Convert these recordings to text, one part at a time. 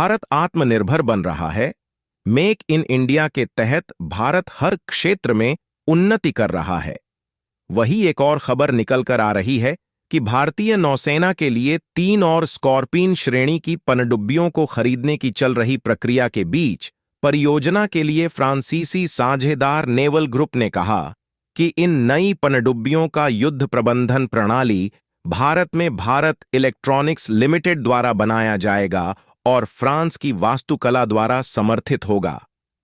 भारत आत्मनिर्भर बन रहा है। मेक इन इंडिया के तहत भारत हर क्षेत्र में उन्नति कर रहा है। वही एक और खबर निकल कर आ रही है कि भारतीय नौसेना के लिए 3 और स्कॉर्पिन श्रेणी की पनडुब्बियों को खरीदने की चल रही प्रक्रिया के बीच परियोजना के लिए फ्रांसीसी साझेदार नेवल ग्रुप ने कहा कि इन नई पनडुब्बियों का युद्ध प्रबंधन प्रणाली भारत में भारत इलेक्ट्रॉनिक्स लिमिटेड द्वारा बनाया जाएगा और फ्रांस की वास्तुकला द्वारा समर्थित होगा।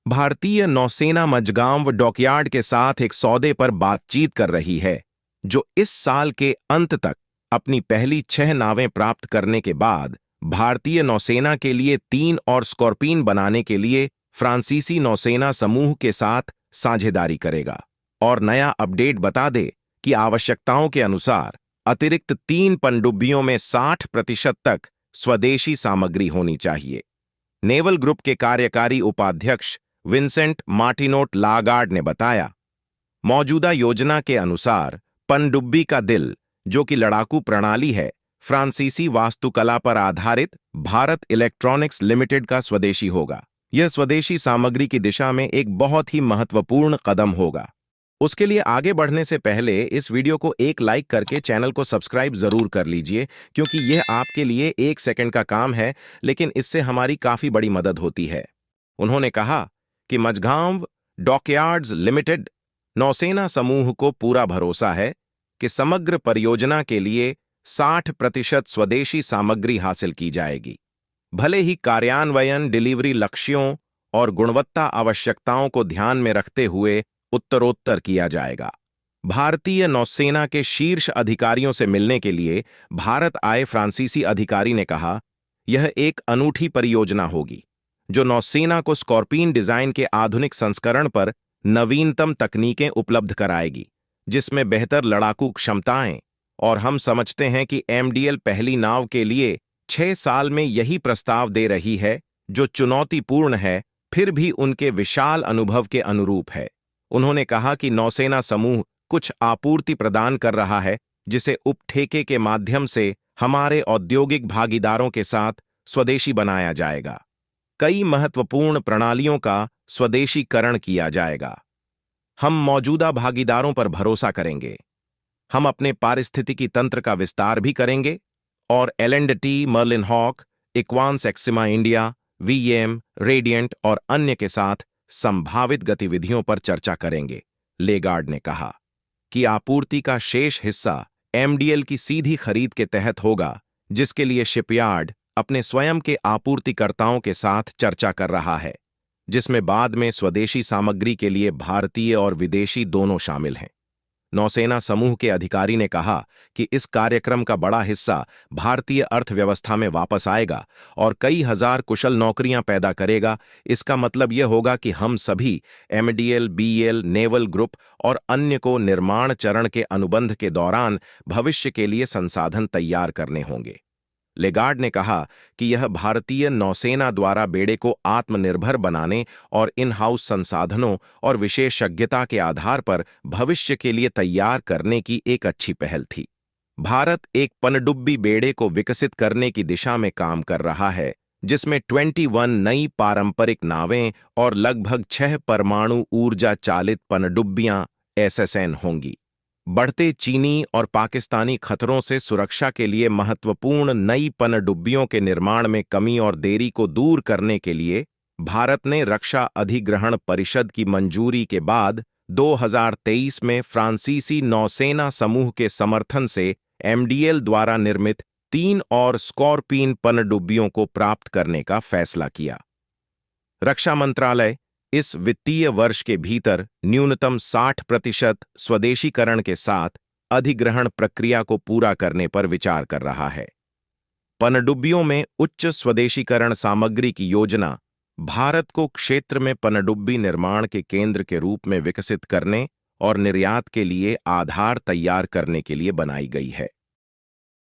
भारतीय नौसेना मझगांव डॉकयार्ड के साथ एक सौदे पर बातचीत कर रही है, जो इस साल के अंत तक अपनी पहली 6 नावें प्राप्त करने के बाद भारतीय नौसेना के लिए 3 और स्कॉर्पिन बनाने के लिए फ्रांसीसी नौसेना समूह के साथ साझेदारी करेगा। और नया अपडेट बता दे कि आवश्यकताओं के अनुसार अतिरिक्त 3 पनडुब्बियों में 60% तक स्वदेशी सामग्री होनी चाहिए। नेवल ग्रुप के कार्यकारी उपाध्यक्ष विंसेंट मार्टिनोट लागार्ड ने बताया, मौजूदा योजना के अनुसार पनडुब्बी का दिल, जो कि लड़ाकू प्रणाली है, फ्रांसीसी वास्तुकला पर आधारित भारत इलेक्ट्रॉनिक्स लिमिटेड का स्वदेशी होगा। यह स्वदेशी सामग्री की दिशा में एक बहुत ही महत्वपूर्ण कदम होगा। उसके लिए आगे बढ़ने से पहले इस वीडियो को एक लाइक करके चैनल को सब्सक्राइब जरूर कर लीजिए, क्योंकि यह आपके लिए 1 सेकंड का काम है, लेकिन इससे हमारी काफी बड़ी मदद होती है। उन्होंने कहा कि मझगांव डॉकयार्ड्स लिमिटेड नौसेना समूह को पूरा भरोसा है कि समग्र परियोजना के लिए 60% स्वदेशी सामग्री हासिल की जाएगी। भले ही कार्यान्वयन डिलीवरी लक्ष्यों और गुणवत्ता आवश्यकताओं को ध्यान में रखते हुए उत्तरोत्तर किया जाएगा। भारतीय नौसेना के शीर्ष अधिकारियों से मिलने के लिए भारत आए फ्रांसीसी अधिकारी ने कहा, यह एक अनूठी परियोजना होगी जो नौसेना को स्कॉर्पिन डिजाइन के आधुनिक संस्करण पर नवीनतम तकनीकें उपलब्ध कराएगी, जिसमें बेहतर लड़ाकू क्षमताएं, और हम समझते हैं कि एमडीएल पहली नाव के लिए 6 साल में यही प्रस्ताव दे रही है, जो चुनौतीपूर्ण है, फिर भी उनके विशाल अनुभव के अनुरूप है। उन्होंने कहा कि नौसेना समूह कुछ आपूर्ति प्रदान कर रहा है, जिसे उपठेके के माध्यम से हमारे औद्योगिक भागीदारों के साथ स्वदेशी बनाया जाएगा। कई महत्वपूर्ण प्रणालियों का स्वदेशीकरण किया जाएगा। हम मौजूदा भागीदारों पर भरोसा करेंगे। हम अपने पारिस्थितिकी तंत्र का विस्तार भी करेंगे और L&T, Merlin Hawk, Equans Exima India, VM, Radiant और अन्य के साथ संभावित गतिविधियों पर चर्चा करेंगे। लेगार्ड ने कहा कि आपूर्ति का शेष हिस्सा एमडीएल की सीधी खरीद के तहत होगा, जिसके लिए शिपयार्ड अपने स्वयं के आपूर्तिकर्ताओं के साथ चर्चा कर रहा है, जिसमें बाद में स्वदेशी सामग्री के लिए भारतीय और विदेशी दोनों शामिल हैं। नौसेना समूह के अधिकारी ने कहा कि इस कार्यक्रम का बड़ा हिस्सा भारतीय अर्थव्यवस्था में वापस आएगा और कई हजार कुशल नौकरियां पैदा करेगा। इसका मतलब यह होगा कि हम सभी एमडीएल, बीएल, नेवल ग्रुप और अन्य को निर्माण चरण के अनुबंध के दौरान भविष्य के लिए संसाधन तैयार करने होंगे। लेगार्ड ने कहा कि यह भारतीय नौसेना द्वारा बेड़े को आत्मनिर्भर बनाने और इन हाउस संसाधनों और विशेषज्ञता के आधार पर भविष्य के लिए तैयार करने की एक अच्छी पहल थी। भारत एक पनडुब्बी बेड़े को विकसित करने की दिशा में काम कर रहा है, जिसमें 21 नई पारंपरिक नावें और लगभग 6 परमाणु ऊर्जा चालित पनडुब्बियां SSN होंगी। बढ़ते चीनी और पाकिस्तानी खतरों से सुरक्षा के लिए महत्वपूर्ण नई पनडुब्बियों के निर्माण में कमी और देरी को दूर करने के लिए भारत ने रक्षा अधिग्रहण परिषद की मंजूरी के बाद 2023 में फ्रांसीसी नौसेना समूह के समर्थन से एमडीएल द्वारा निर्मित 3 और स्कॉर्पिन पनडुब्बियों को प्राप्त करने का फैसला किया। रक्षा मंत्रालय इस वित्तीय वर्ष के भीतर न्यूनतम 60% स्वदेशीकरण के साथ अधिग्रहण प्रक्रिया को पूरा करने पर विचार कर रहा है। पनडुब्बियों में उच्च स्वदेशीकरण सामग्री की योजना भारत को क्षेत्र में पनडुब्बी निर्माण के केंद्र के रूप में विकसित करने और निर्यात के लिए आधार तैयार करने के लिए बनाई गई है।